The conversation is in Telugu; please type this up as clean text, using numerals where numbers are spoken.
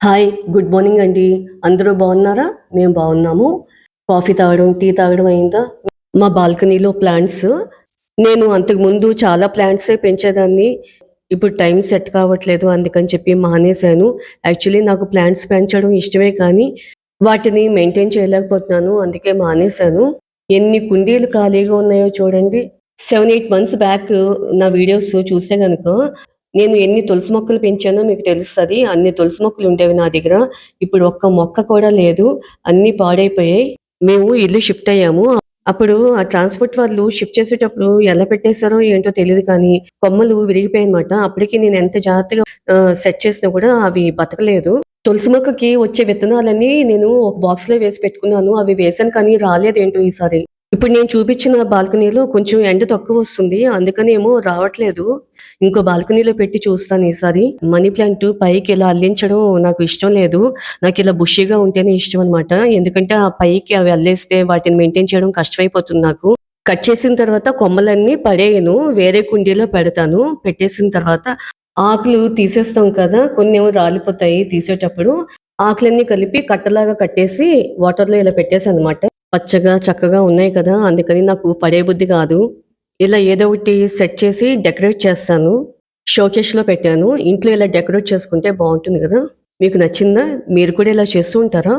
హాయ్. గుడ్ మార్నింగ్ అండి. అందరూ బాగున్నారా? మేము బాగున్నాము. కాఫీ తాగడం, టీ తాగడం అయిందా? మా బాల్కనీలో ప్లాంట్స్. నేను అంతకుముందు చాలా ప్లాంట్సే పెంచేదాన్ని. ఇప్పుడు టైం సెట్ కావట్లేదు. అందుకని చెప్పి మానేశాను. యాక్చువల్లీ నాకు ప్లాంట్స్ పెంచడం ఇష్టమే కానీ, వాటిని మెయింటైన్ చేయలేకపోతున్నాను. అందుకే మానేశాను. ఎన్ని కుండీలు ఖాళీగా ఉన్నాయో చూడండి. 7, 8 మంత్స్ బ్యాక్ నా వీడియోస్ చూస్తే గనుక నేను ఎన్ని తులసి మొక్కలు పెంచానో మీకు తెలుస్తది. అన్ని తులసి మొక్కలు ఉండేవి నా దగ్గర. ఇప్పుడు ఒక్క మొక్క కూడా లేదు. అన్నీ పాడైపోయాయి. మేము ఇల్లు షిఫ్ట్ అయ్యాము. అప్పుడు ఆ ట్రాన్స్‌పోర్ట్ వాళ్ళు షిఫ్ట్ చేసేటప్పుడు ఎలా పెట్టేసారో ఏంటో తెలీదు కానీ, కొమ్మలు విరిగిపోయాయన్నమాట. అప్పటికి నేను ఎంత జాగ్రత్తగా సెట్ చేసినా కూడా అవి బతకలేదు. తులసి మొక్కకి వచ్చే విత్తనాలన్నీ నేను ఒక బాక్స్‌లో వేసి పెట్టుకున్నాను. అవి వేశాను కానీ రాలేదేంటో ఈసారి. ఇప్పుడు నేను చూపించిన బాల్కనీలో కొంచెం ఎండ తక్కువొస్తుంది. అందుకనేమో రావట్లేదు. ఇంకో బాల్కనీలో పెట్టి చూస్తాను ఈసారి. మనీ ప్లాంట్ పైకి ఇలా అల్లించడం నాకు ఇష్టం లేదు. నాకిలా బుషీగా ఉంటేనే ఇష్టం అనమాట. ఎందుకంటే ఆ పైకి అవి అల్లేస్తే వాటిని మెయింటైన్ చేయడం కష్టమైపోతుంది నాకు. కట్ చేసిన తర్వాత కొమ్మలన్నీ పడేయను. వేరే కుండీలో పెడతాను. పెట్టేసిన తర్వాత ఆకులు తీసేస్తాం కదా! కొన్నేమో రాలిపోతాయి తీసేటప్పుడు. ఆకులన్నీ కలిపి కట్టలాగా కట్టేసి వాటర్‌లో ఇలా పెట్టేసాననమాట. పచ్చగా, చక్కగా ఉన్నాయి కదా! అందుకని నాకు పడేయబుద్ధి కాదు. ఇలా ఏదో ఒకటి సెట్ చేసి డెకరేట్ చేస్తాను. షోకేస్‌లో పెట్టాను. ఇంట్లో ఇలా డెకరేట్ చేసుకుంటే బావుంటుంది గదా! మీకు నచ్చిందా? మీరు కూడా ఇలా చేస్తూ ఉంటారా?